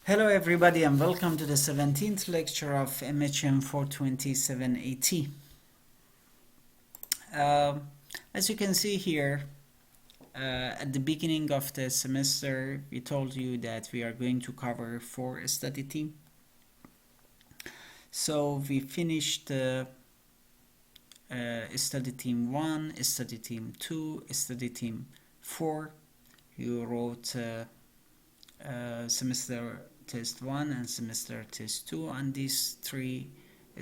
Hello everybody and welcome to the 17th lecture of MHM 427AT. As you can see here, at the beginning of the semester we told you that we are going to cover 4 study themes. So we finished study theme 1, study theme 2, study theme 4. You wrote semester test 1 and semester test 2 on these 3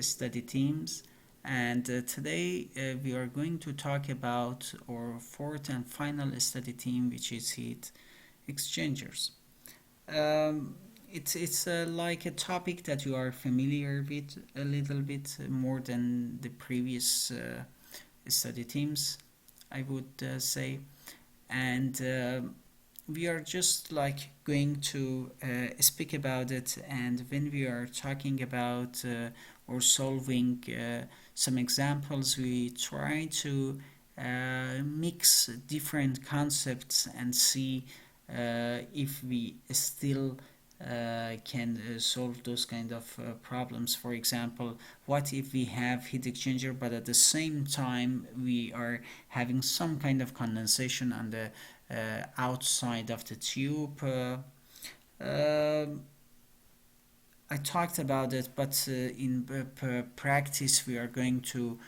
study themes, and today we are going to talk about our 4th and final study theme, which is heat exchangers. It's like a topic that you are familiar with a little bit more than the previous study themes, I would say, and we are just like going to speak about it, and when we are talking about or solving some examples, we try to mix different concepts and see if we still can solve those kind of problems. For example, what if we have heat exchanger but at the same time we are having some kind of condensation on the outside of the tube. I talked about it, but in practice we are going to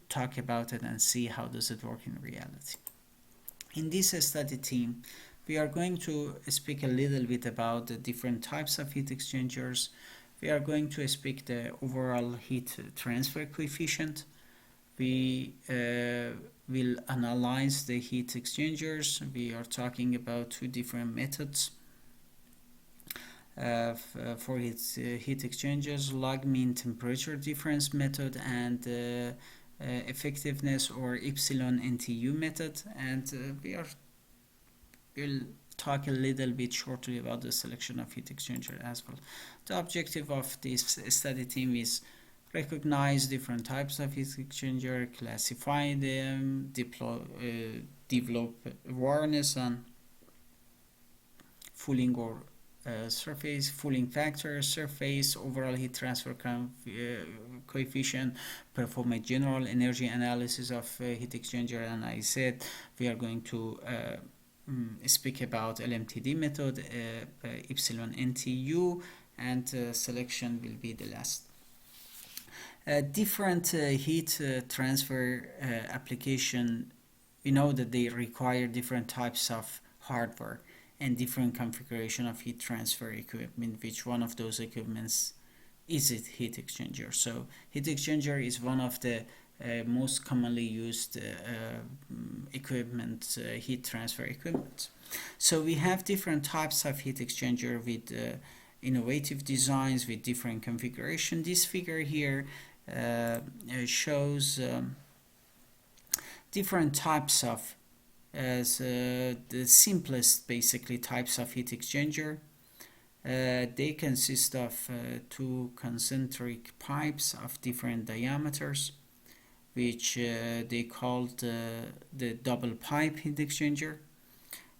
talk about it and see how does it work in reality. In this study theme, we are going to speak a little bit about the different types of heat exchangers. We are going to speak the overall heat transfer coefficient. We will analyze the heat exchangers. We are talking about 2 different methods for heat exchangers: log mean temperature difference method and effectiveness or epsilon NTU method, and we'll talk a little bit shortly about the selection of heat exchanger as well. The objective of this study theme is recognize different types of heat exchanger, classify them, develop awareness on fouling or surface, fouling factor, surface, overall heat transfer coefficient, perform a general energy analysis of heat exchanger, and I said we are going to speak about LMTD method, epsilon NTU, and selection will be the last. Different heat transfer application, we know that they require different types of hardware and different configuration of heat transfer equipment. Which one of those equipments is it heat exchanger? So heat exchanger is one of the most commonly used equipment, heat transfer equipment. So we have different types of heat exchanger with innovative designs with different configuration. This figure here shows different types of the simplest basically types of heat exchanger. They consist of 2 concentric pipes of different diameters, which they called the double pipe heat exchanger.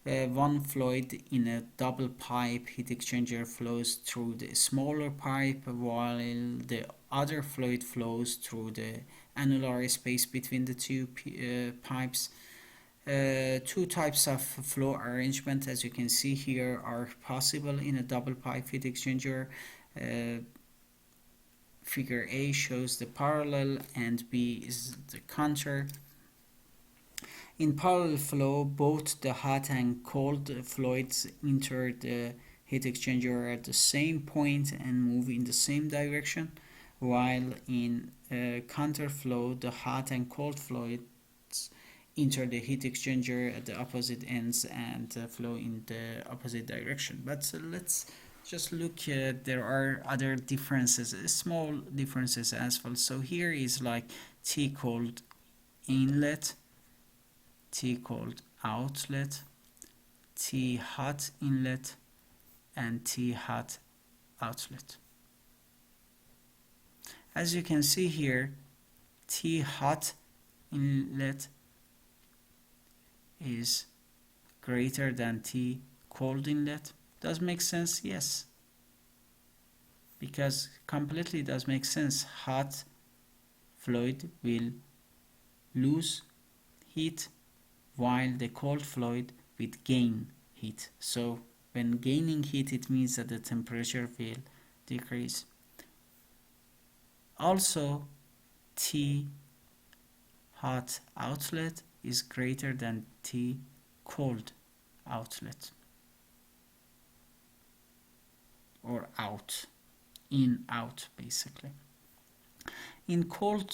One fluid in a double pipe heat exchanger flows through the smaller pipe, while the other fluid flows through the annular space between the 2 pipes. 2 types of flow arrangement, as you can see here, are possible in a double pipe heat exchanger. Figure A shows the parallel and B is the counter. In parallel flow, both the hot and cold fluids enter the heat exchanger at the same point and move in the same direction, while in counter flow, the hot and cold fluids enter the heat exchanger at the opposite ends and flow in the opposite direction. But let's just look, there are other differences, small differences as well. So here is like T cold inlet, T cold outlet, T hot inlet, and T hot outlet. As you can see here, T hot inlet is greater than T cold inlet, Does make sense? Yes, because completely does make sense. Hot fluid will lose heat while the cold fluid will gain heat. So when gaining heat, it means that the temperature will decrease. Also, T hot outlet is greater than T cold outlet, or out, in, out, basically. In cold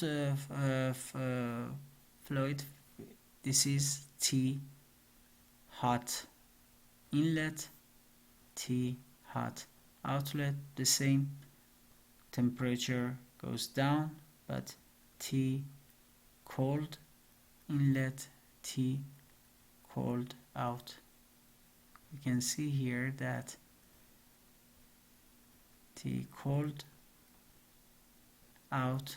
fluid, this is T hot inlet, T hot outlet, the same. Temperature goes down, but T cold inlet, T cold out. You can see here that T cold out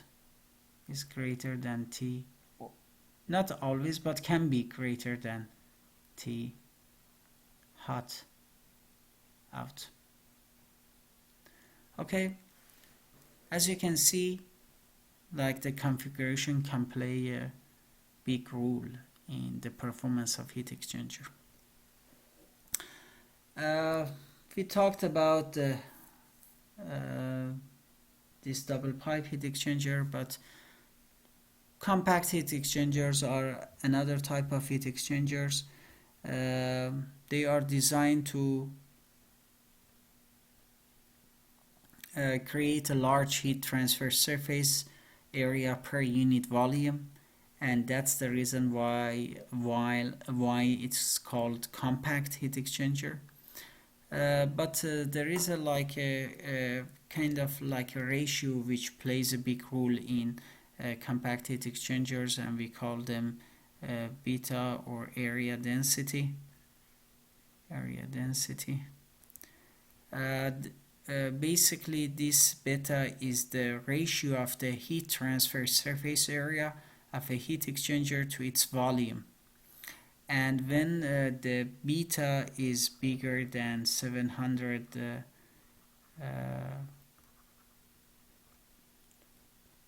is greater than T, not always, but can be greater than T hot out. Okay, as you can see, like the configuration can play a big role in the performance of heat exchanger. We talked about this double pipe heat exchanger, but compact heat exchangers are another type of heat exchangers. They are designed to create a large heat transfer surface area per unit volume, and that's the reason why it's called compact heat exchanger. But there is a kind of like a ratio which plays a big role in compact heat exchangers, and we call them beta, or area density. Basically, this beta is the ratio of the heat transfer surface area of a heat exchanger to its volume. And when the beta is bigger than 700,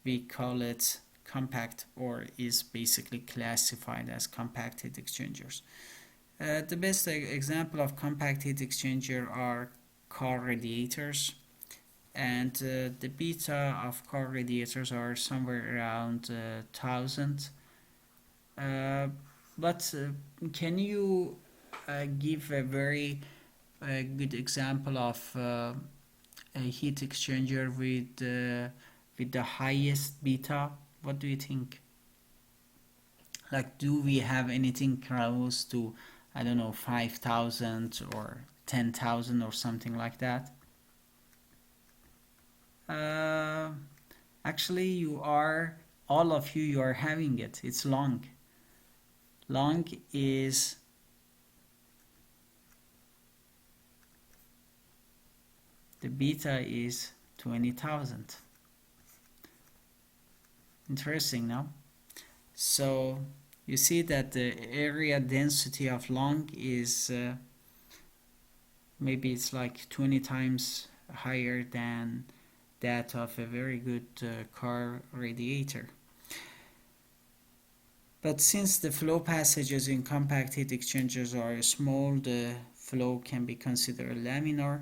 we call it compact, or is basically classified as compact heat exchangers. The best example of compact heat exchanger are car radiators, and the beta of car radiators are somewhere around 1000. But can you give a very good example of a heat exchanger with the highest beta? What do you think? Like, do we have anything close to, I don't know, 5,000 or 10,000 or something like that? Actually, all of you are having it. It's long. Long is the beta is 20,000. Interesting, no? So you see that the area density of long is maybe it's like 20 times higher than that of a very good car radiator. But since the flow passages in compact heat exchangers are small, the flow can be considered laminar.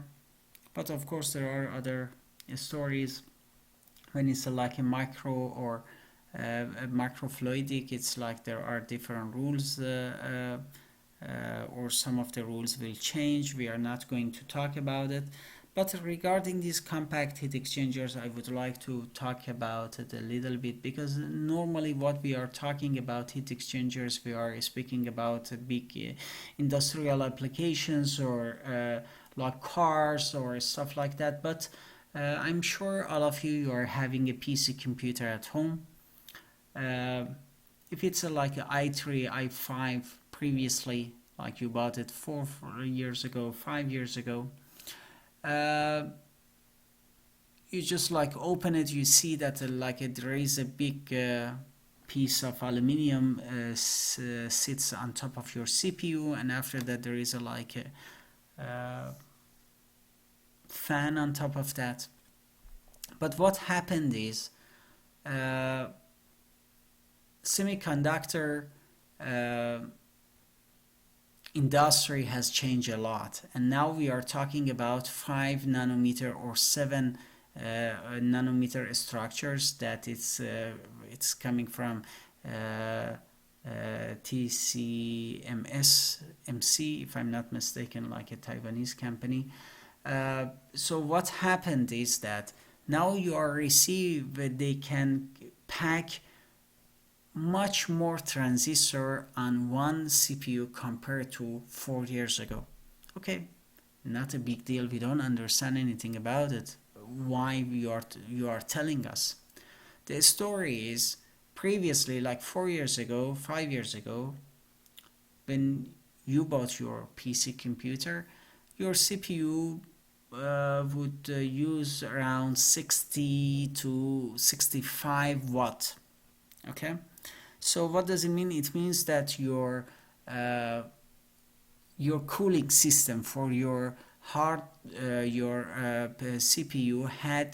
But of course there are other stories when it's like a micro or a microfluidic. It's like there are different rules, or some of the rules will change. We are not going to talk about it. But regarding these compact heat exchangers, I would like to talk about it a little bit, because normally what we are talking about heat exchangers, we are speaking about big industrial applications, or like cars or stuff like that. But I'm sure all of you are having a PC computer at home. If it's like an i3, i5 previously, like you bought it 4 years ago, 5 years ago, you just like open it, you see that there is a big piece of aluminium sits on top of your CPU, and after that there is a fan on top of that. But what happened is semiconductor uh, industry has changed a lot, and now we are talking about 5 nanometer or 7 nanometer structures that it's coming from TCMS MC, if I'm not mistaken, like a Taiwanese company. So what happened is that now you are they can pack much more transistor on one CPU compared to 4 years ago. Okay, not a big deal. We don't understand anything about it. Why you are telling us? The story is previously, like 4 years ago, 5 years ago, when you bought your PC computer, your CPU would use around 60 to 65 watt. Okay, so what does it mean? It means that your cooling system for your CPU had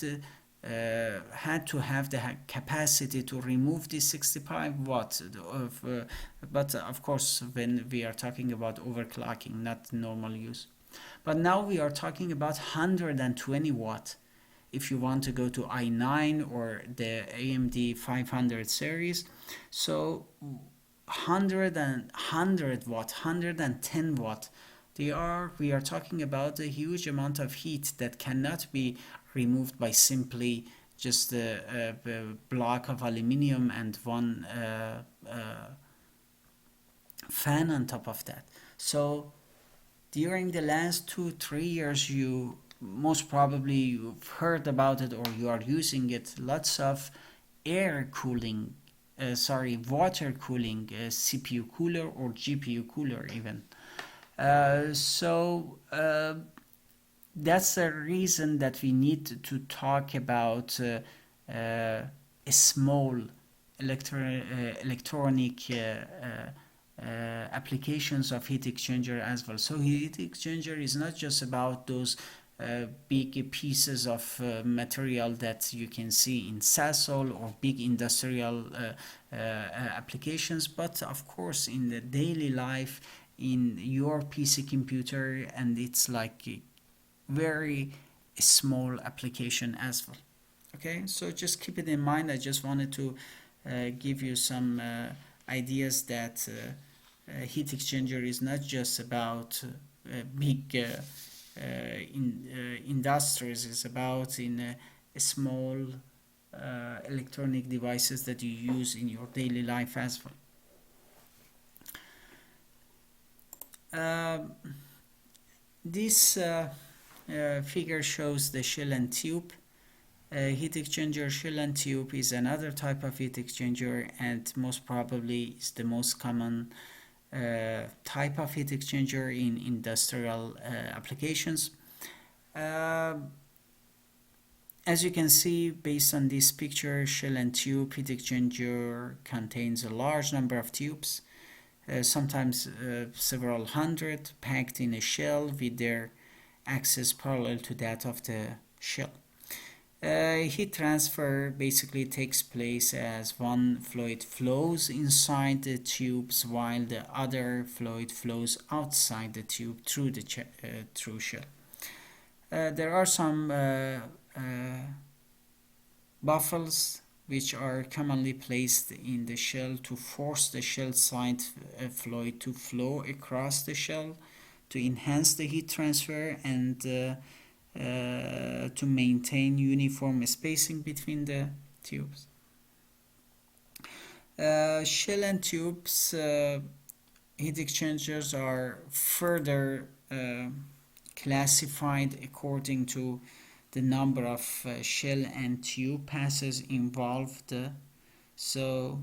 to have the capacity to remove the 65 watts but of course when we are talking about overclocking, not normal use. But now we are talking about 120 watt if you want to go to i9 or the AMD 500 series. So 100 watt, 110 watt, we are talking about a huge amount of heat that cannot be removed by simply just a block of aluminum and one fan on top of that. So during the last 2-3 years, you most probably you've heard about it or you are using it. Lots of water cooling, CPU cooler or GPU cooler even. That's the reason that we need to talk about a small electronic applications of heat exchanger as well. So heat exchanger is not just about those big pieces of material that you can see in Sasol or big industrial applications, but of course in the daily life in your PC computer, and it's like a very small application as well. Okay, so just keep it in mind. I just wanted to give you some ideas that heat exchanger is not just about big industries. It's about in small electronic devices that you use in your daily life as well. This figure shows the shell and tube. Heat exchanger shell and tube is another type of heat exchanger, and most probably is the most common type of heat exchanger in industrial applications. As you can see, based on this picture, shell and tube heat exchanger contains a large number of tubes, sometimes several hundred, packed in a shell with their axis parallel to that of the shell. Heat transfer basically takes place as one fluid flows inside the tubes while the other fluid flows outside the tube through the through shell. There are some baffles which are commonly placed in the shell to force the shell side fluid to flow across the shell to enhance the heat transfer and to maintain uniform spacing between the tubes. Shell and tubes heat exchangers are further classified according to the number of shell and tube passes involved. So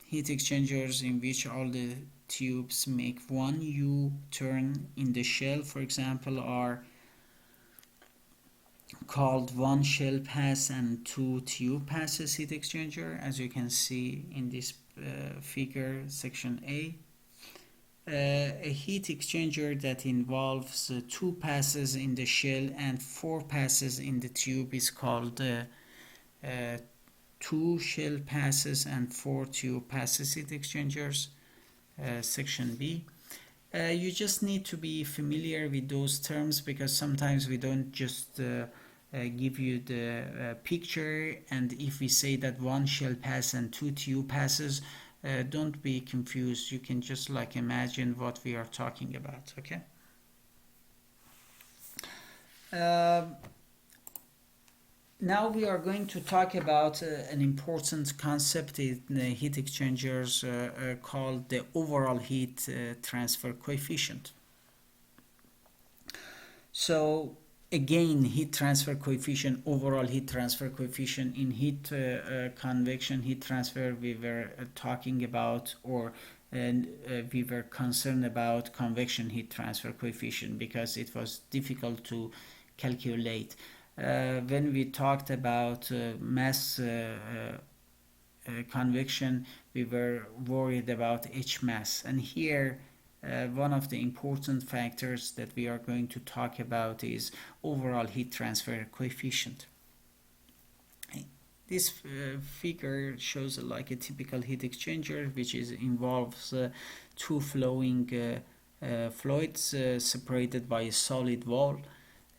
heat exchangers in which all the tubes make one U-turn in the shell, for example, are called one shell pass and two tube passes heat exchanger, as you can see in this figure, section A. A heat exchanger that involves two passes in the shell and four passes in the tube is called two shell passes and four tube passes heat exchangers. Section B. You just need to be familiar with those terms because sometimes we don't just give you the picture, and if we say that one shell pass and two tube passes, don't be confused. You can just like imagine what we are talking about. Okay. Now we are going to talk about an important concept in heat exchangers called the overall heat transfer coefficient. So again, heat transfer coefficient, overall heat transfer coefficient in heat convection heat transfer, we were talking about, or we were concerned about convection heat transfer coefficient because it was difficult to calculate. When we talked about mass convection, we were worried about H mass, and here one of the important factors that we are going to talk about is overall heat transfer coefficient. This figure shows like a typical heat exchanger, which involves two flowing fluids separated by a solid wall.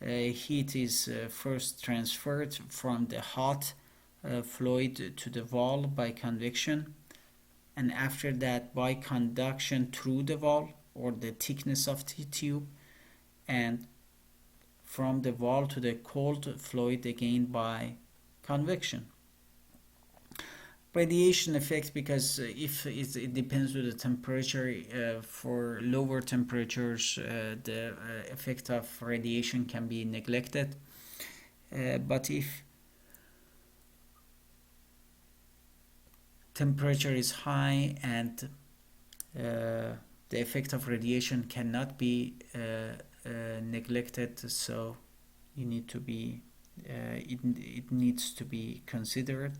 Heat is first transferred from the hot fluid to the wall by convection, and after that by conduction through the wall or the thickness of the tube, and from the wall to the cold fluid again by convection. Radiation effect, because if it depends on the temperature, for lower temperatures the effect of radiation can be neglected, but if temperature is high and the effect of radiation cannot be neglected, so you need to be it needs to be considered.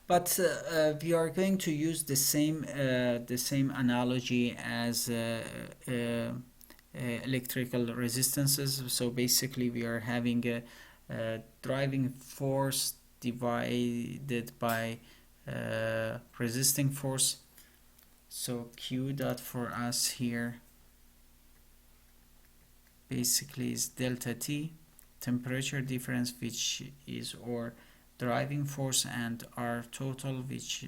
But we are going to use the same analogy as electrical resistances. So basically we are having a driving force divided by resisting force. So Q dot for us here basically is delta T, temperature difference, which is our driving force, and R total, which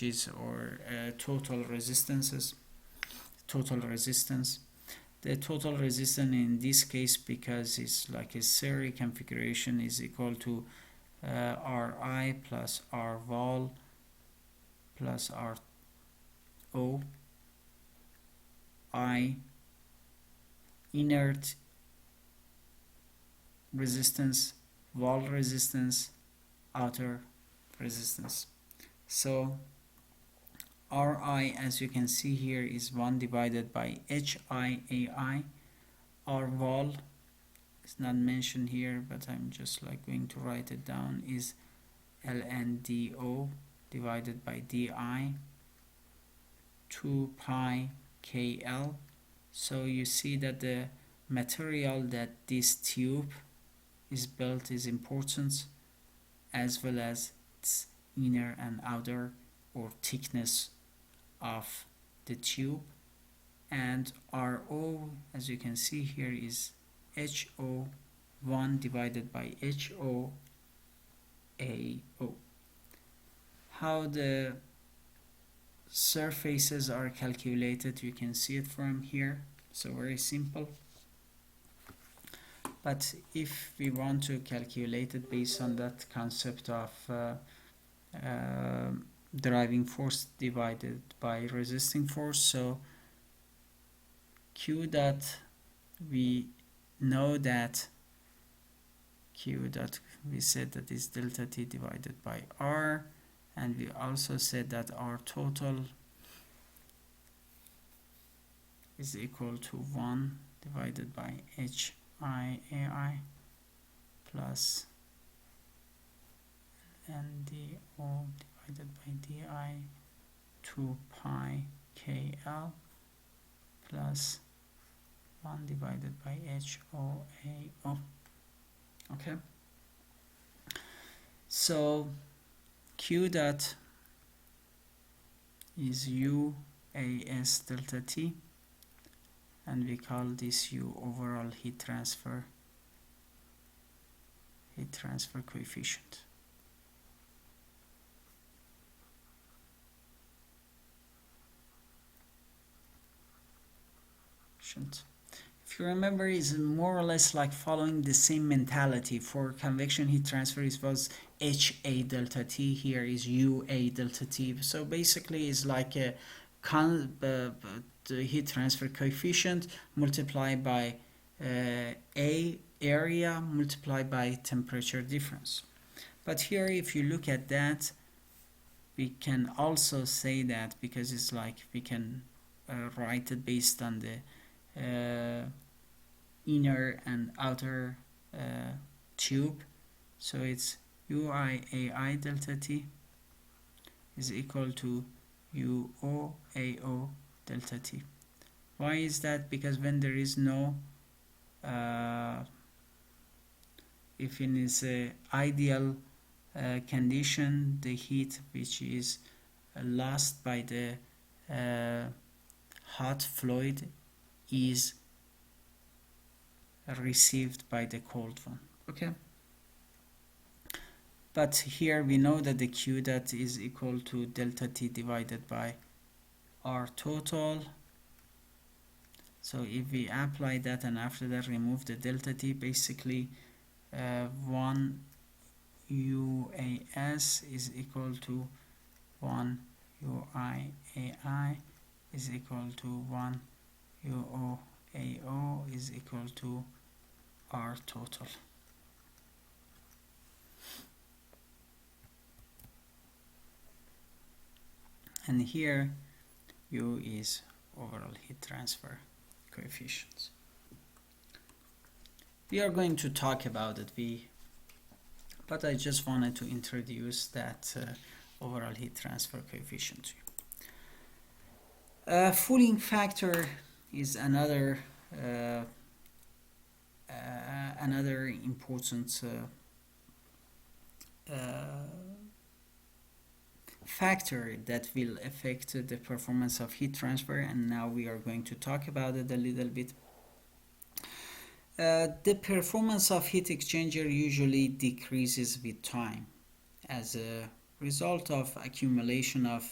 is our total resistance. The total resistance in this case, because it's like a series configuration, is equal to Ri plus R vol plus RO I inert resistance, wall resistance, outer resistance. So Ri, as you can see here, is 1 divided by HIAI. R vol is not mentioned here, but I'm just like going to write it down, is LNDO divided by DI 2 pi KL. So you see that the material that this tube is built is important, as well as its inner and outer or thickness of the tube. And RO, as you can see here, is HO 1 divided by HO AO. How the surfaces are calculated, you can see it from here. So very simple. But if we want to calculate it based on that concept of driving force divided by resisting force, so Q dot, we know that Q dot, we said that is delta T divided by R, and we also said that R total is equal to 1 divided by HIAI plus NDO divided by DI 2 pi KL. plus 1 divided by HOAO. Okay, so Q dot is UAS delta T, and we call this U overall heat transfer coefficient. If you remember, is more or less like following the same mentality. For convection heat transfer, it was HA delta T. Here is UA delta T. So basically, it's like a the heat transfer coefficient multiplied by A area multiplied by temperature difference. But here, if you look at that, we can also say that, because it's like we can write it based on the inner and outer tube. So it's UIAI delta T is equal to UOAO delta T. Why is that? Because when there is no if in its ideal condition, the heat which is lost by the hot fluid is received by the cold one. Okay, but here we know that the Q dot is equal to delta T divided by R total. So if we apply that and after that remove the delta T, basically 1 UAS is equal to 1 UIAI is equal to 1 UOAO is equal to R total. And here U is overall heat transfer coefficients. We are going to talk about it, but I just wanted to introduce that overall heat transfer coefficient to you. Fouling factor is another important factor that will affect the performance of heat transfer, and now we are going to talk about it a little bit. The performance of heat exchanger usually decreases with time as a result of accumulation of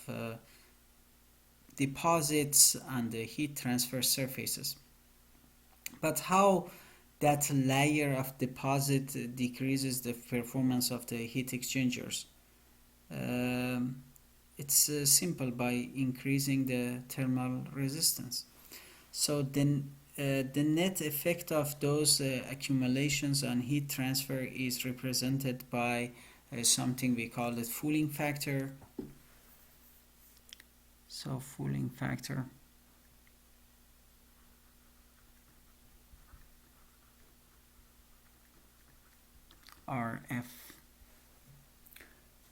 deposits on the heat transfer surfaces. But how that layer of deposit decreases the performance of the heat exchangers? It's simple, by increasing the thermal resistance. So then the net effect of those accumulations on heat transfer is represented by something we call it fouling factor. So fouling factor RF.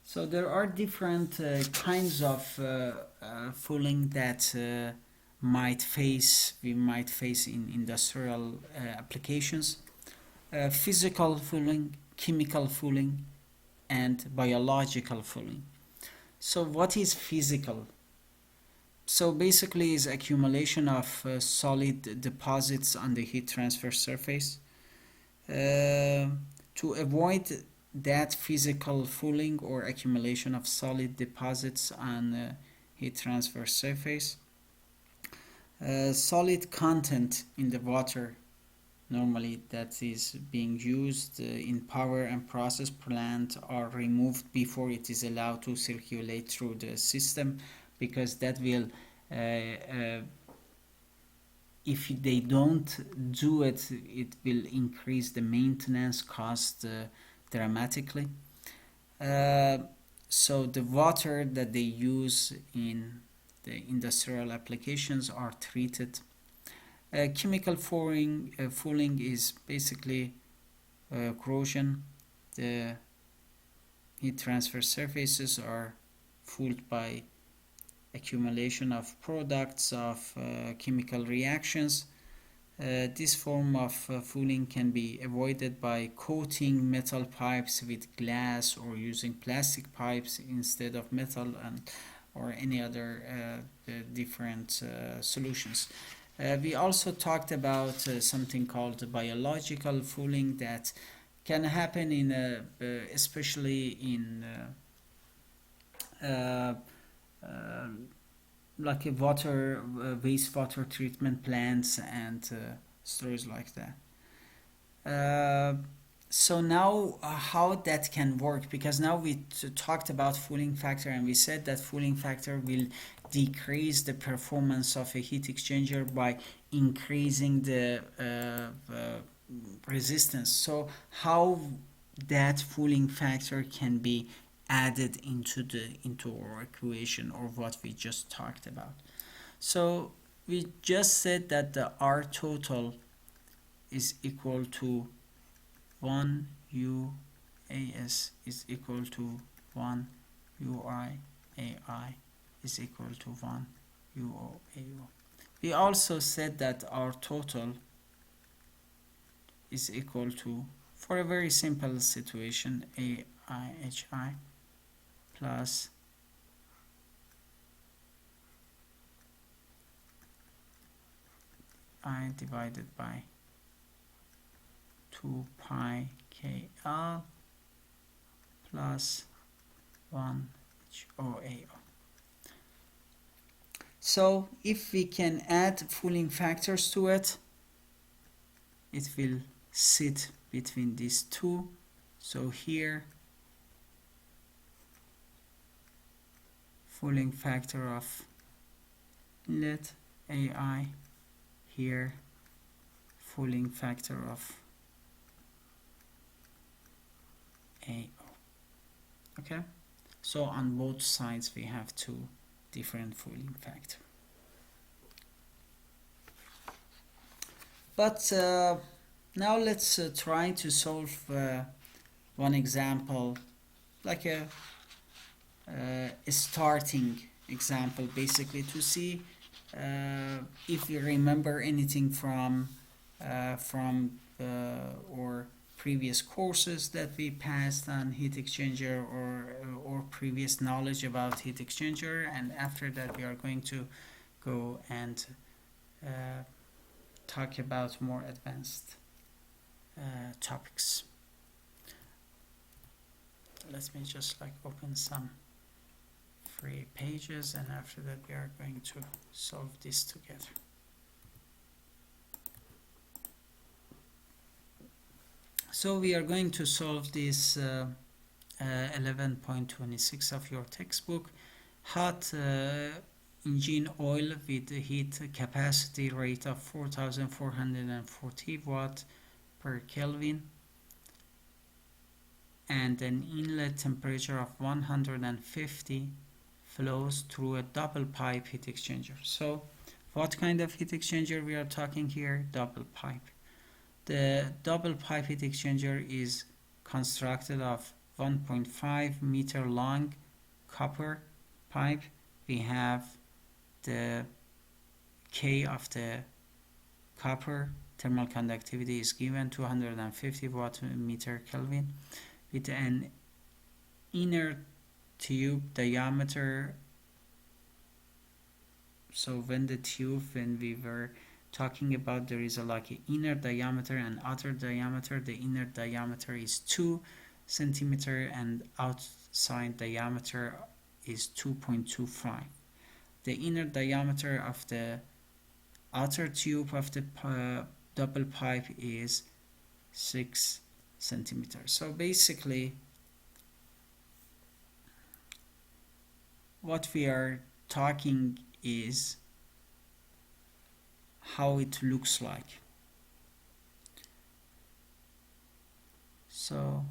So there are different kinds of fouling that we might face in industrial applications. Physical fouling, chemical fouling, and biological fouling. So what is physical? So basically is accumulation of solid deposits on the heat transfer surface. To avoid that physical fouling or accumulation of solid deposits on heat transfer surface, solid content in the water normally that is being used in power and process plant are removed before it is allowed to circulate through the system, because that will if they don't do it, it will increase the maintenance cost dramatically. So the water that they use in the industrial applications are treated. Chemical fouling is basically corrosion. The heat transfer surfaces are fooled by accumulation of products of chemical reactions. This form of fouling can be avoided by coating metal pipes with glass or using plastic pipes instead of metal and or any other different solutions. We also talked about something called biological fouling that can happen in especially in like a wastewater treatment plants and stories like that. So now how that can work, because now we talked about fouling factor and we said that fouling factor will decrease the performance of a heat exchanger by increasing the resistance. So how that fouling factor can be added into our equation or what we just talked about. So we just said that the R total is equal to 1 UAS is equal to 1 UI AI is equal to 1 UOAO. We also said that our total is equal to, for a very simple situation, AIHI plus I divided by 2 pi KL plus 1 HOAO. So if we can add fouling factors to it, it will sit between these two. So here fouling factor of inlet AI, here fouling factor of AO. Okay, so on both sides we have two different fouling factor. But now let's try to solve one example, like a starting example, basically, to see if we remember anything from or previous courses that we passed on heat exchanger or previous knowledge about heat exchanger, and after that we are going to go and talk about more advanced topics. Let me just open some free pages, and after that we are going to solve this together. So we are going to solve this 11.26 of your textbook. Hot engine oil with a heat capacity rate of 4440 watt per Kelvin and an inlet temperature of 150 flows through a double pipe heat exchanger. So what kind of heat exchanger we are talking here? Double pipe. The double pipe heat exchanger is constructed of 1.5 meter long copper pipe. We have the K of the copper thermal conductivity is given 250 watt meter Kelvin with an inner tube diameter. So when we were talking about, there is an inner diameter and outer diameter. The inner diameter is 2 centimeter and outside diameter is 2.25. The inner diameter of the outer tube of the double pipe is 6 centimeters. So basically what we are talking is how it looks like. So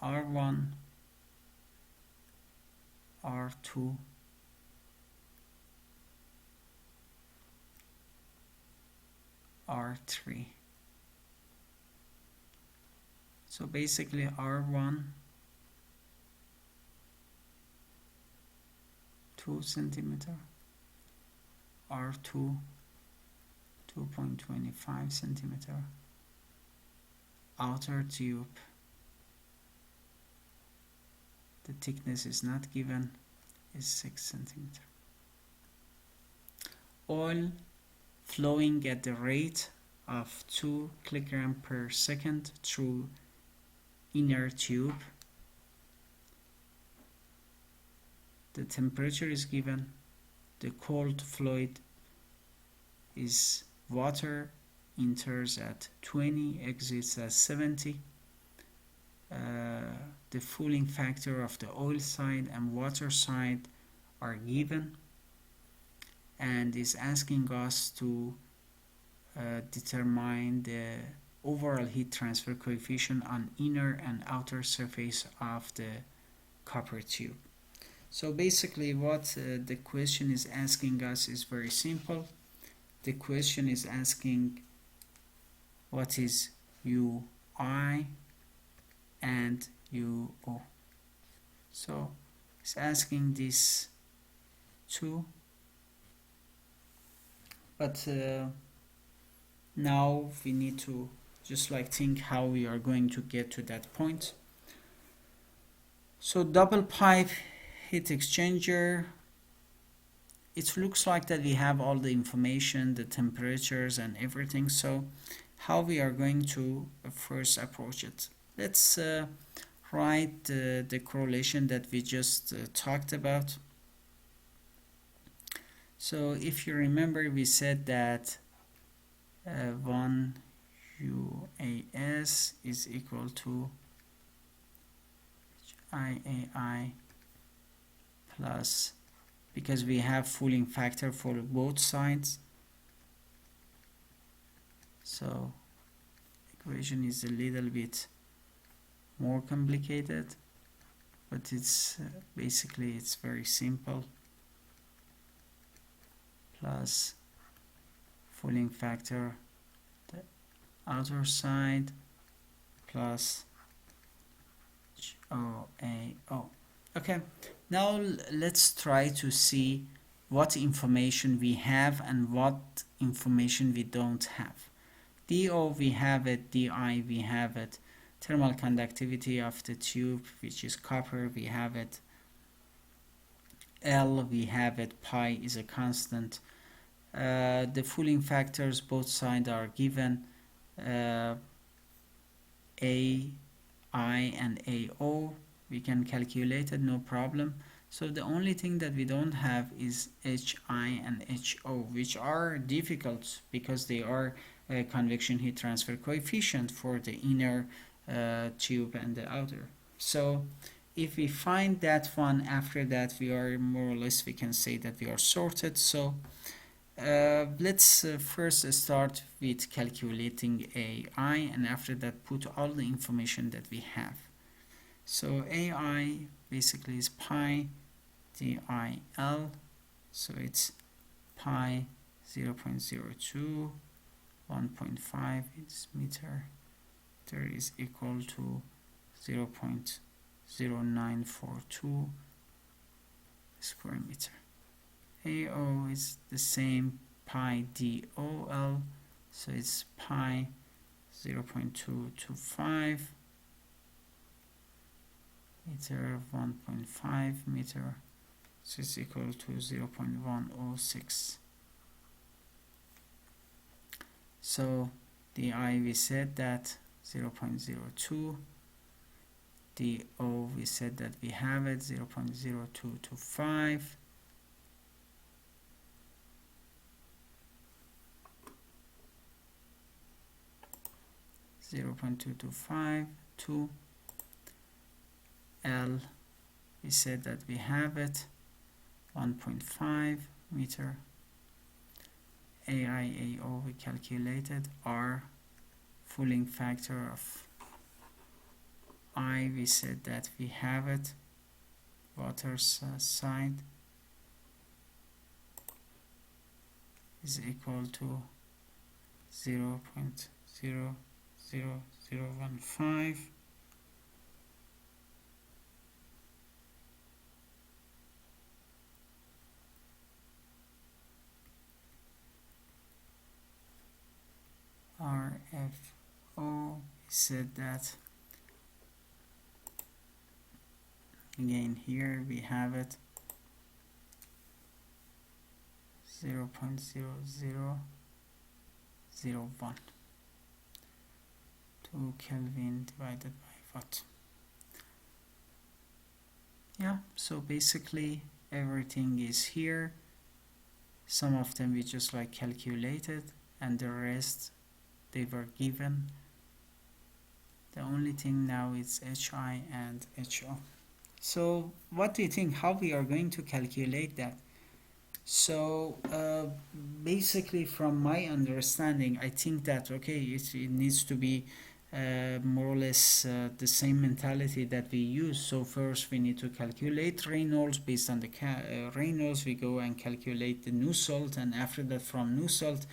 R1, R2, R3. So basically R1 2 centimeter, R2 2.25 centimeter, outer tube, the thickness is not given, is 6 centimeter. Oil flowing at the rate of 2 kilogram per second through inner tube. The temperature is given. The cold fluid is water, enters at 20, exits at 70. The fouling factor of the oil side and water side are given, and is asking us to determine the overall heat transfer coefficient on inner and outer surface of the copper tube. So basically what the question is asking us is very simple. The question is asking what is UI and UO. So it's asking these two, but now we need to just like think how we are going to get to that point. So double pipe heat exchanger, it looks like that we have all the information, the temperatures and everything. So how we are going to first approach it? Let's write the correlation that we just talked about. So if you remember, we said that 1 UAS is equal to IAI plus, because we have fouling factor for both sides, so equation is a little bit more complicated, but it's basically it's very simple, plus fouling factor the outer side plus OAO. Okay, now let's try to see what information we have and what information we don't have. DO we have it, DI we have it, thermal conductivity of the tube, which is copper, we have it, L we have it, pi is a constant. The fouling factors both sides are given, AI and AO we can calculate it, no problem. So the only thing that we don't have is HI and HO, which are difficult because they are convection heat transfer coefficient for the inner tube and the outer. So if we find that one, after that we are more or less, we can say that we are sorted. So let's first start with calculating AI, and after that put all the information that we have. So AI basically is pi DIL, so it's pi 0.02, 1.5 is meter, there is equal to 0.0942 square meter. AO is the same, pi DOL, so it's pi 0.225 meter, 1.5 meter, so it's equal to 0.106. So the I we said that 0.02, the O we said that we have it 0.0225, (0.225) L we said that we have it 1.5 meter. AIAO we calculated. R fouling factor of I we said that we have it, water side is equal to 0.00015. said that again. Here we have it 0.0001 2 Kelvin divided by watt. Yeah, so basically everything is here. Some of them we just like calculated, and the rest they were given. The only thing now is HI and HO. So what do you think, how we are going to calculate that? So basically from my understanding, I think that okay, it needs to be more or less the same mentality that we use. So first we need to calculate Reynolds. Based on the Reynolds, we go and calculate the Nusselt, and after that from Nusselt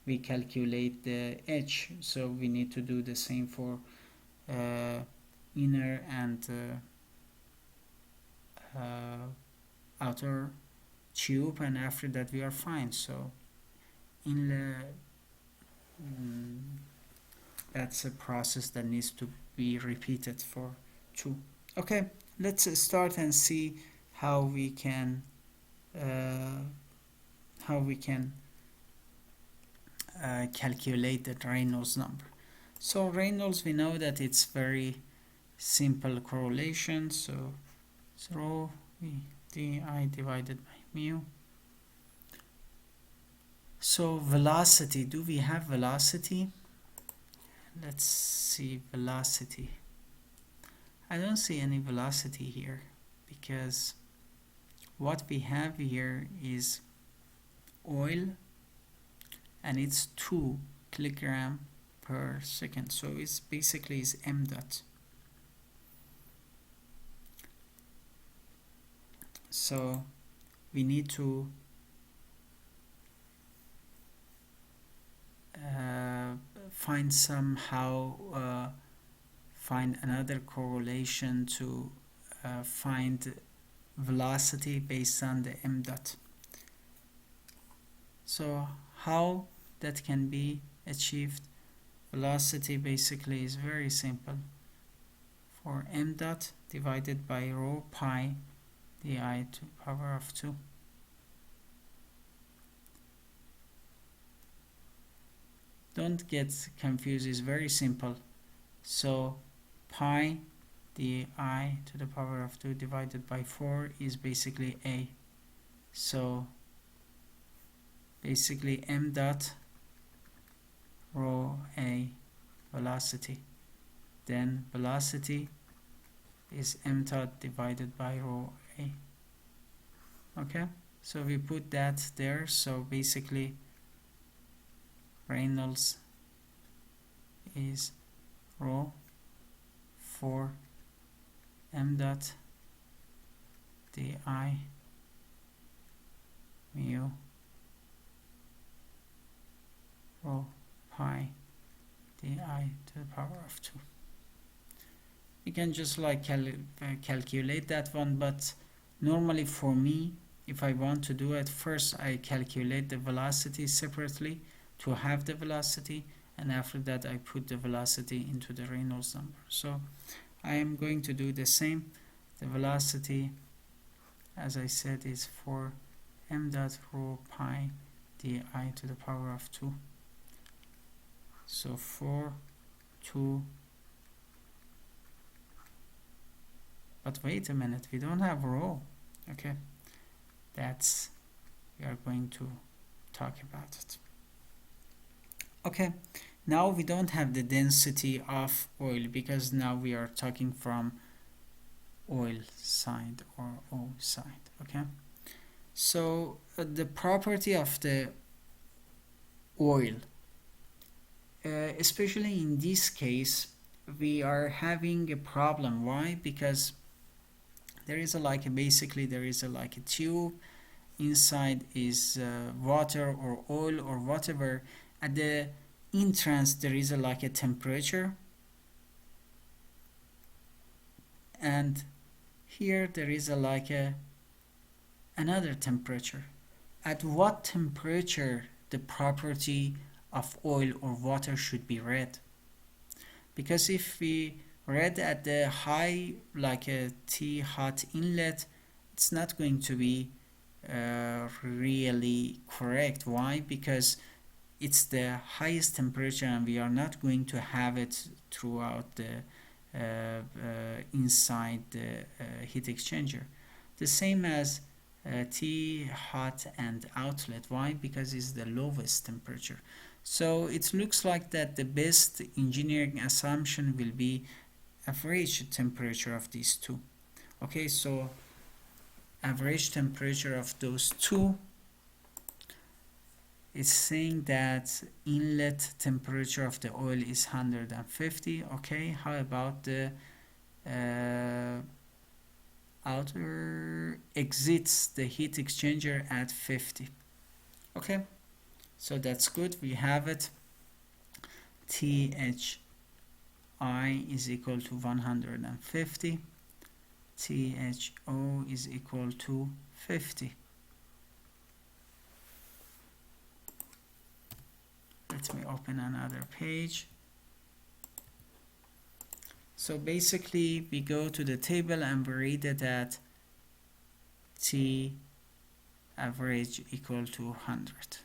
we calculate the H. So we need to do the same for inner and outer tube, and after that we are fine. So in the that's a process that needs to be repeated for 2. Okay, let's start and see how we can calculate the Reynolds number. So Reynolds, we know that it's very simple correlation. So 0 di divided by mu. So velocity, do we have velocity? Let's see velocity. I don't see any velocity here, because what we have here is oil, and it's 2 kilogram per second. So it's basically is m dot. So we need to find another correlation to find velocity based on the m dot. So how that can be achieved? Velocity basically is very simple. For m dot divided by rho pi di to the power of 2. Don't get confused, it's very simple. So pi di to the power of 2 divided by 4 is basically a. So basically m dot rho a velocity. Then velocity is m dot divided by rho a. Okay, so we put that there. So basically Reynolds is rho for m dot di mu rho pi di to the power of 2. You can just like calculate that one, but normally for me, if I want to do it, first I calculate the velocity separately to have the velocity, and after that I put the velocity into the Reynolds number. So I am going to do the same. The velocity, as I said, is for m dot rho pi di to the power of 2. So 4 2. But wait a minute, we don't have rho. Okay, that's, we are going to talk about it. Okay, now we don't have the density of oil, because now we are talking from oil side or O side. Okay, so the property of the oil, especially in this case, we are having a problem. Why? Because there is basically there is a tube, inside is water or oil or whatever. At the entrance there is a temperature, and here there is another temperature. At what temperature the property of oil or water should be read? because if we read at the high, like a T hot inlet, it's not going to be really correct. Why? Because it's the highest temperature and we are not going to have it throughout the inside the heat exchanger. The same as T hot and outlet. Why? Because it's the lowest temperature. So it looks like that the best engineering assumption will be average temperature of these two. Okay, so average temperature of those two is saying that inlet temperature of the oil is 150. Okay, how about the outer exits the heat exchanger at 50? Okay, so that's good. We have it. THI is equal to 150. THO is equal to 50. Let me open another page. So basically we go to the table and we read that T average equal to 100.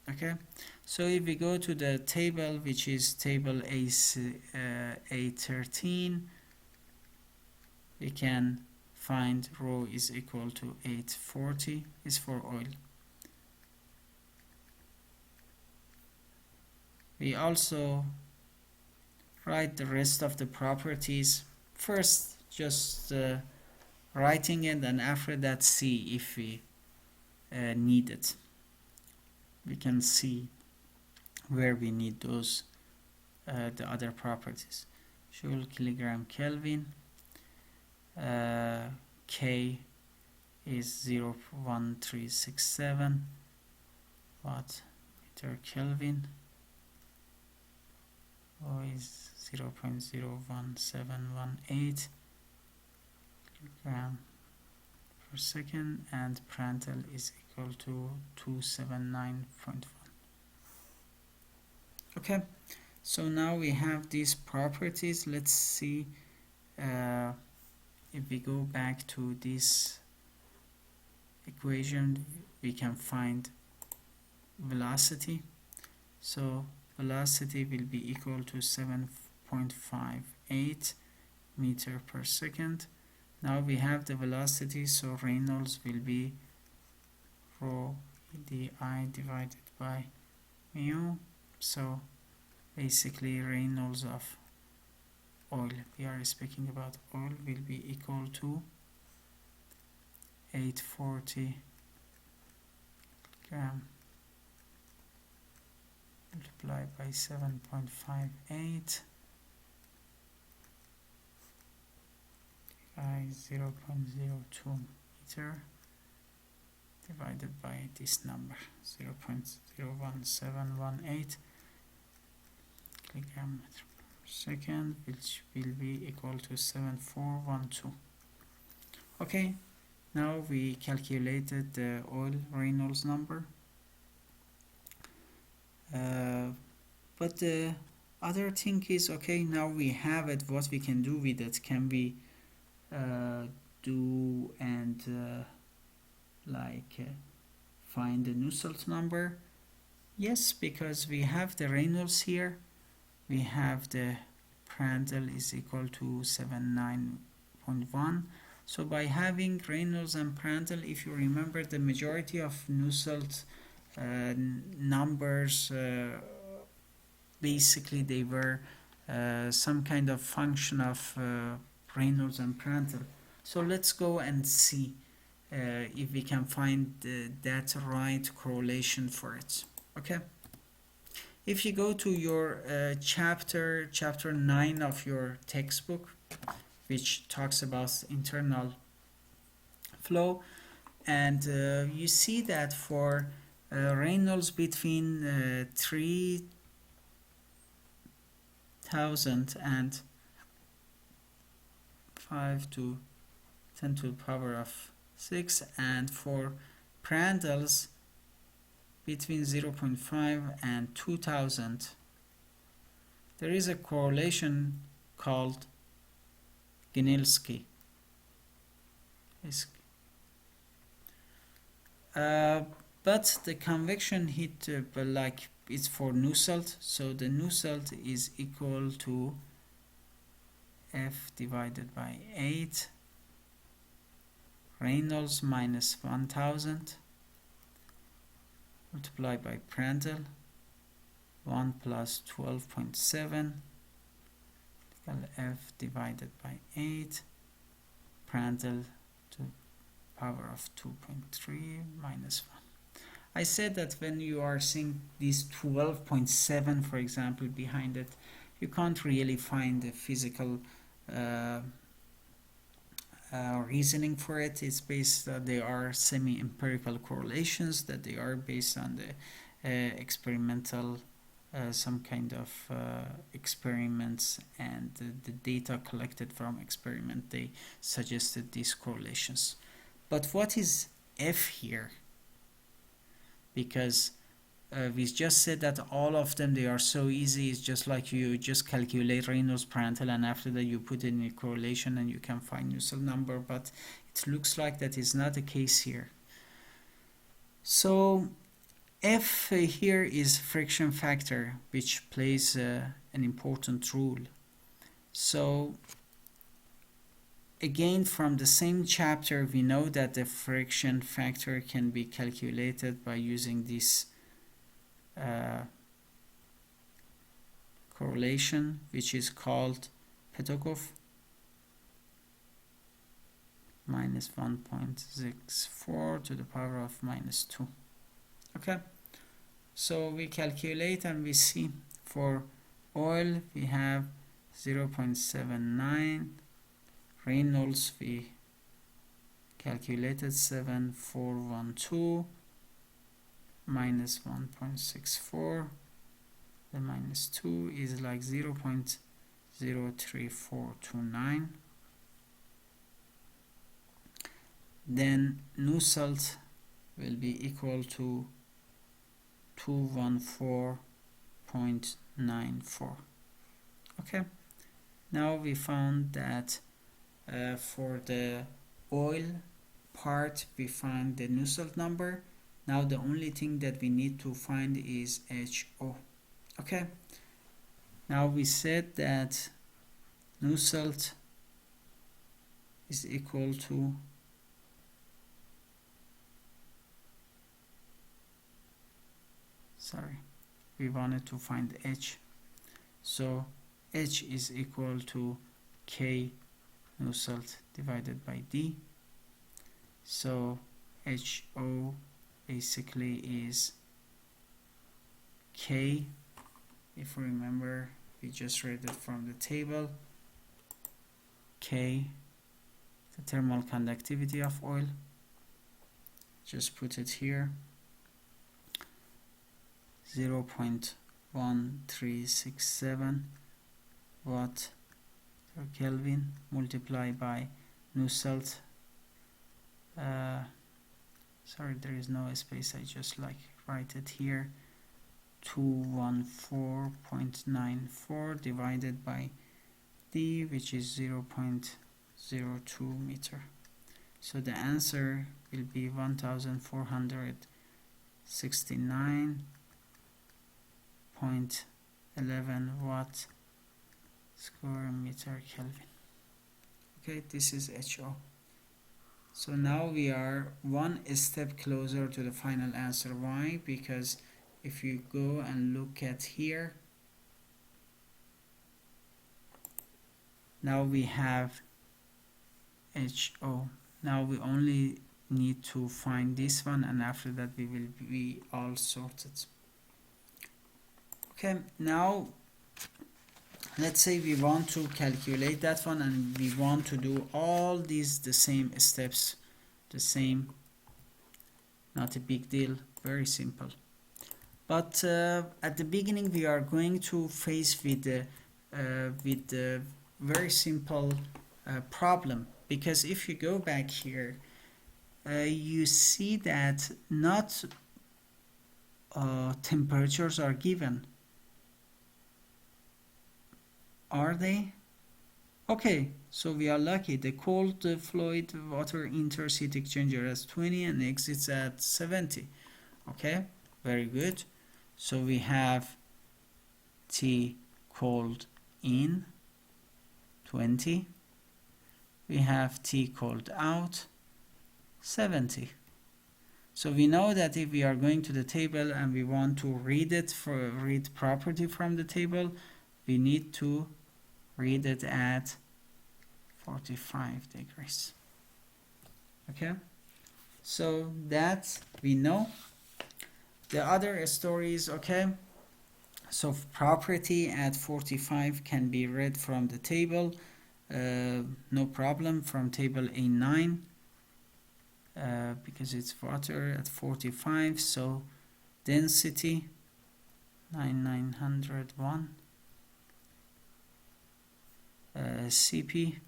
Okay, so if we go to the table, which is table A13, we can find rho is equal to 840 is for oil. We also write the rest of the properties. First, just writing it, and after that see if we need it. We can see where we need those the other properties. Joule, kilogram, Kelvin. K is 0.1367 watt meter Kelvin. O is 0.01718 kilogram per second, and Prandtl is equal to 279.1. Okay, so now we have these properties. Let's see if we go back to this equation, we can find velocity. So velocity will be equal to 7.58 meter per second. Now we have the velocity, so Reynolds will be rho di divided by mu. So basically Reynolds of oil, we are speaking about oil, will be equal to 840 gram multiplied by 7.58 by 0.02 meter divided by this number 0.01718 kilogram meter per second, which will be equal to 7412. Okay, now we calculated the oil Reynolds number. But the other thing is, okay, now we have it, what we can do with it? Can we do and find the Nusselt number? Yes, because we have the Reynolds here, we have the Prandtl is equal to 79.1. So by having Reynolds and Prandtl, if you remember, the majority of Nusselt numbers, basically they were some kind of function of Reynolds and Prandtl. So let's go and see if we can find that right correlation for it. Okay, if you go to your chapter 9 of your textbook, which talks about internal flow, and you see that for Reynolds between 3000 and 5 to 10 to the power of 6, and for Prandtl's between 0.5 and 2000, there is a correlation called Gnielski. But the convection heat, like it's for Nusselt, so the Nusselt is equal to F divided by 8 Reynolds minus 1000 multiplied by Prandtl 1 plus 12.7 F divided by 8 Prandtl to power of 2.3 minus 1. I said that when you are seeing this 12.7 for example behind it, you can't really find the physical reasoning for it. It's based they are semi-empirical correlations, that they are based on the experimental some kind of experiments, and the data collected from experiment, they suggested these correlations. But what is F here? Because we just said that all of them, they are so easy. It's just like you just calculate Reynolds Prandtl, and after that you put in a correlation and you can find Nusselt number, but it looks like that is not the case here. So F here is friction factor, which plays an important role. So again, from the same chapter, we know that the friction factor can be calculated by using this correlation, which is called Petkov, minus 1.64 to the power of minus 2. Okay, so we calculate and we see for oil we have 0.79, Reynolds we calculated 7412 minus 1.64, the minus 2 is like 0.03429. Then Nusselt will be equal to 214.94. Okay, now we found that for the oil part we find the Nusselt number. Now the only thing that we need to find is HO. Okay, now we said that Nusselt is equal to we wanted to find H, so H is equal to K Nusselt divided by D. So HO basically is K, if you remember we just read it from the table, K, the thermal conductivity of oil, just put it here, 0.1367 watt per Kelvin multiplied by Nusselt, sorry there is no space, I just like write it here, 214.94 divided by D, which is 0.02 meter. So the answer will be 1469.11 watt square meter Kelvin. Okay, this is HO. So now we are one step closer to the final answer. Why? Because if you go and look at here, now we have HO. Now we only need to find this one, and after that we will be all sorted. Okay, now let's say we want to calculate that one, and we want to do all these the same steps, the same, not a big deal, very simple. But at the beginning we are going to face with the very simple problem, because if you go back here, you see that not temperatures are given. Are they? Okay, so we are lucky. The cold fluid water enters heat exchanger as 20 and exits at 70. Okay, very good. So we have T cold in 20. We have T cold out 70. So we know that if we are going to the table and we want to read property from the table, we need to read it at 45 degrees. Okay, so that we know. The other stories, okay, so property at 45 can be read from the table, no problem, from table A9, because it's water at 45. So density 9901, CP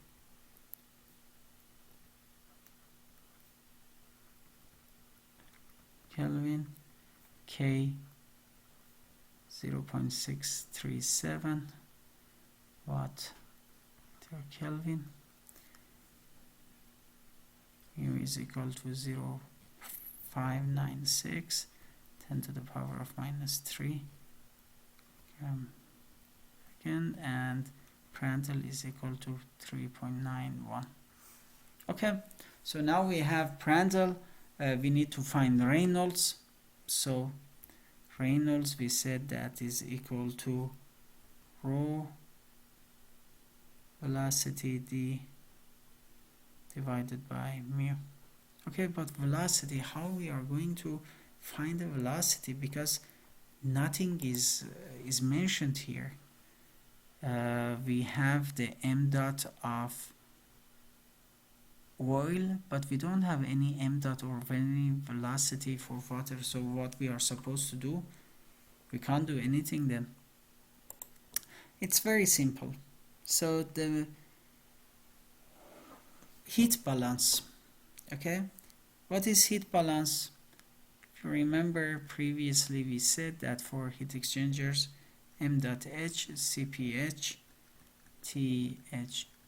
Kelvin, K 0.637 watt per Kelvin. U is equal to 0.596 10 to the power of minus 3 again, and Prandtl is equal to 3.91. Okay, so now we have Prandtl. We need to find Reynolds. So Reynolds, we said that is equal to rho velocity d divided by mu. Okay, but velocity, how we are going to find the velocity, because nothing is mentioned here. We have the m dot of oil, but we don't have any m dot or any velocity for water. So what we are supposed to do, we can't do anything then. It's very simple. So the heat balance, okay, what is heat balance? If you remember previously, we said that for heat exchangers, m dot h cph th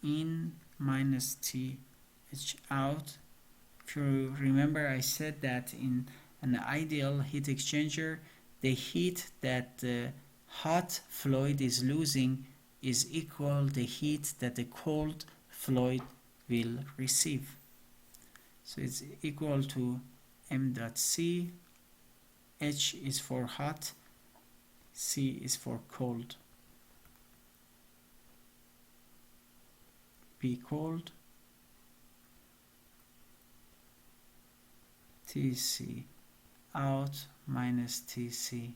in minus th out. If you remember, I said that in an ideal heat exchanger, the heat that the hot fluid is losing is equal the heat that the cold fluid will receive. So it's equal to m dot c. H is for hot, C is for cold. P cold, Tc out minus Tc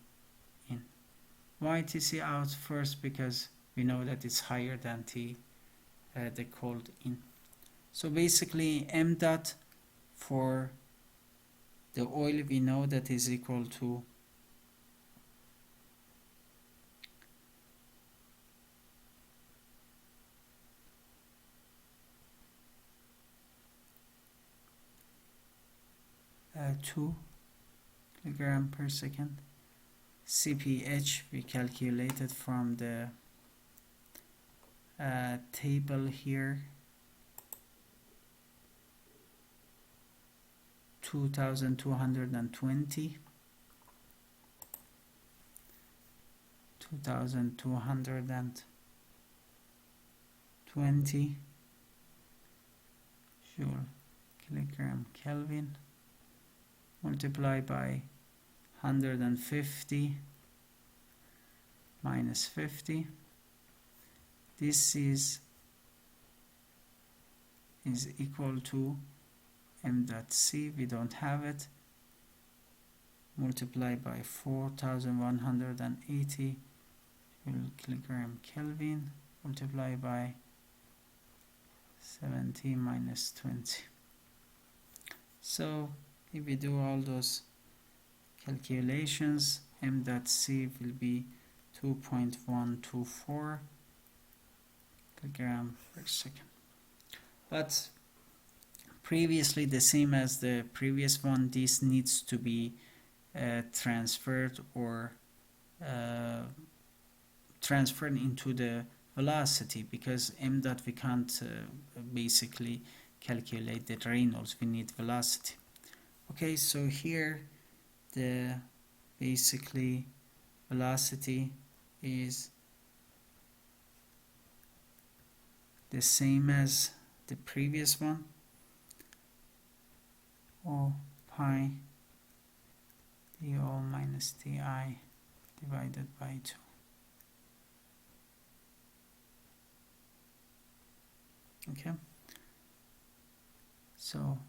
in. Why Tc out? First, because we know that it's higher than T, the cold in. So basically m dot for the oil, we know that is equal to uh, 2 kilogram per second. CPH we calculated from the table here, 2220. 2220 joule kilogram Kelvin, multiply by 150 minus 50. This is equal to m dot c, we don't have it, multiply by 4180 kilogram Kelvin, multiply by 70 minus 20. So if we do all those calculations, m dot c will be 2.124 kilogram per second. But previously, the same as the previous one, this needs to be transferred or transferred into the velocity, because m dot we can't basically calculate the Reynolds, we need velocity. Okay, so here the basically velocity is the same as the previous one, or pi dO minus di divided by 2. Okay, so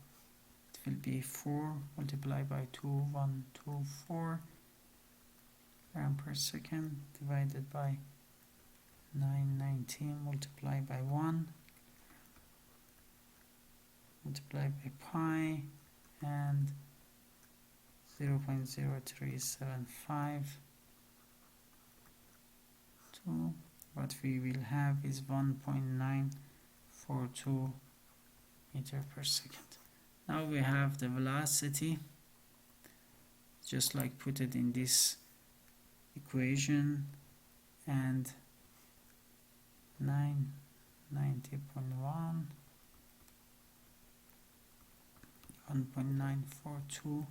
it will be 4 multiplied by 2,124 gram per second divided by 919 multiplied by 1 multiplied by pi and 0.0375. What we will have is 1.942 meter per second. Now we have the velocity, just like put it in this equation, and 990.1 1.942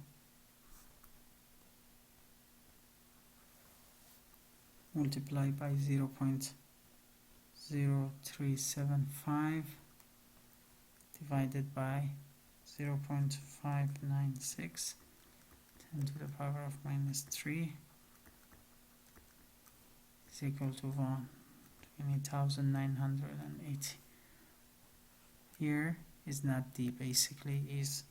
multiplied by 0.0375 divided by 0.596, 10 to the power of minus 3 is equal to 20,980. Here is not d, basically is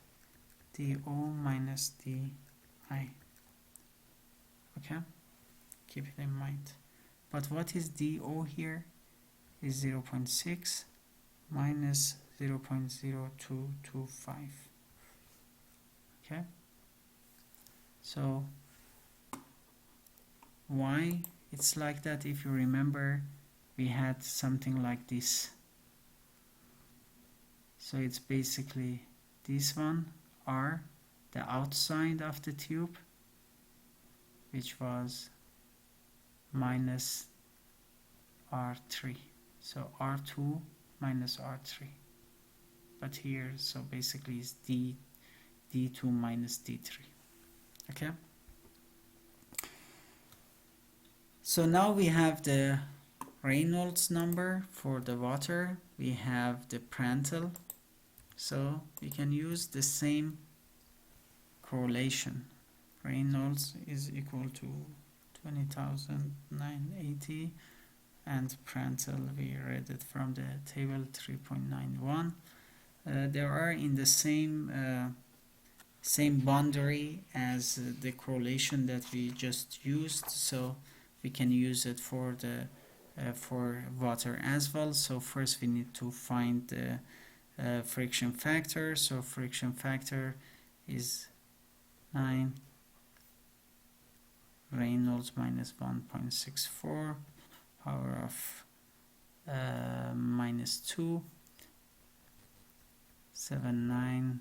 dO minus di. Okay, keep it in mind. But what is dO here? Is 0.6 minus 0.0225. Okay, so why it's like that? If you remember, we had something like this. So it's basically this one, R, the outside of the tube, which was minus R3. So R2 minus R3. But here, so basically it's D2 minus D3. Okay? So now we have the Reynolds number for the water. We have the Prandtl. So we can use the same correlation. Reynolds is equal to 20,980, and Prandtl, we read it from the table, 3.91. They are in the same boundary as the correlation that we just used, so we can use it for the for water as well. So first we need to find the friction factor. So friction factor is 9 Reynolds minus 1.64 power of minus 2, 79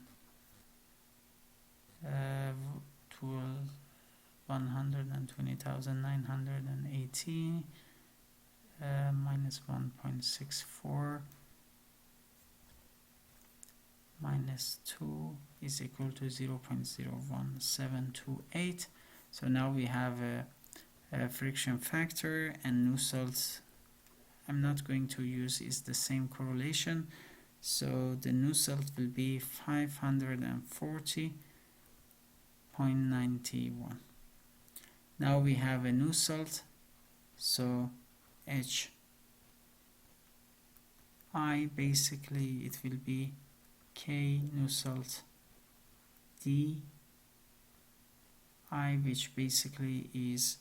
120,980 minus 1.64 minus 2 is equal to 0.01728. So now we have a friction factor, and Nusselt, I'm not going to use, is the same correlation. So the Nusselt will be 540.91. Now we have a Nusselt, so HI, basically it will be K Nusselt D I, which basically is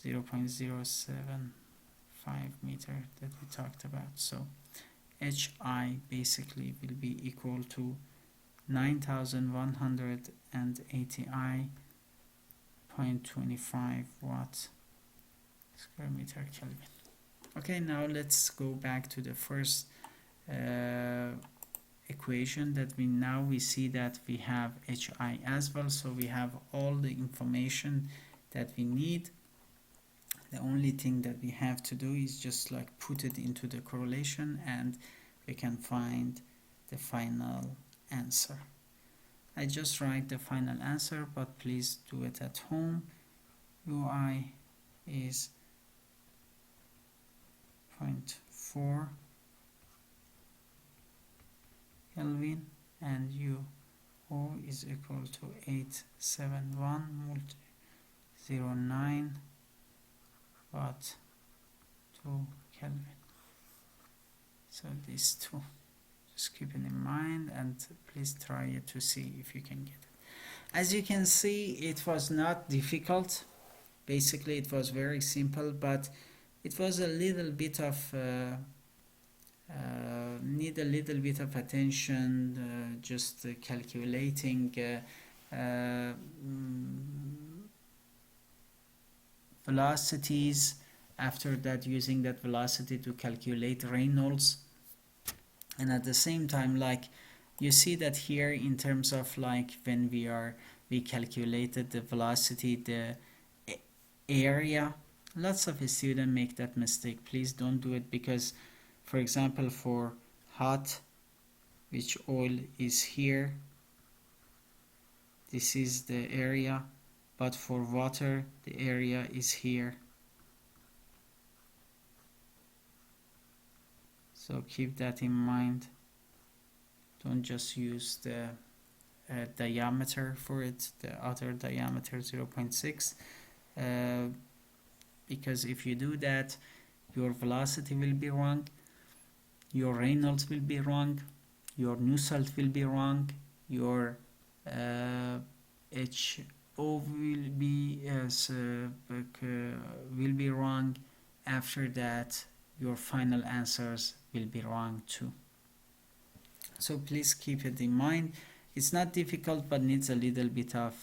0.075 meter that we talked about. So HI basically will be equal to 9,180 I 0.25 watt square meter Kelvin. Okay, now let's go back to the first equation that we see that we have HI as well, so we have all the information that we need. The only thing that we have to do is just like put it into the correlation and we can find the final answer. I just write the final answer, but please do it at home. UI is 0.4 Kelvin and UO is equal to 871 multi 0.9 watt to Kelvin. So these two, just keep it in mind and please try it to see if you can get it. As you can see, it was not difficult. Basically it was very simple, but it was a little bit of need a little bit of attention, just calculating velocities, after that using that velocity to calculate Reynolds, and at the same time, like you see that here in terms of like when we calculated the velocity, the area, lots of students make that mistake. Please don't do it, because for example for hot, which oil is here, this is the area, but for water the area is here. So keep that in mind. Don't just use the diameter for it, the other diameter 0.6, because if you do that, your velocity will be wrong, your Reynolds will be wrong, your Nusselt will be wrong, your HO will be wrong. After that, your final answers will be wrong too. So please keep it in mind. It's not difficult, but needs a little bit of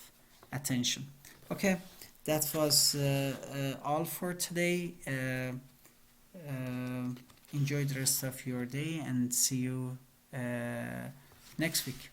attention. Okay, that was all for today. Enjoy the rest of your day and see you next week.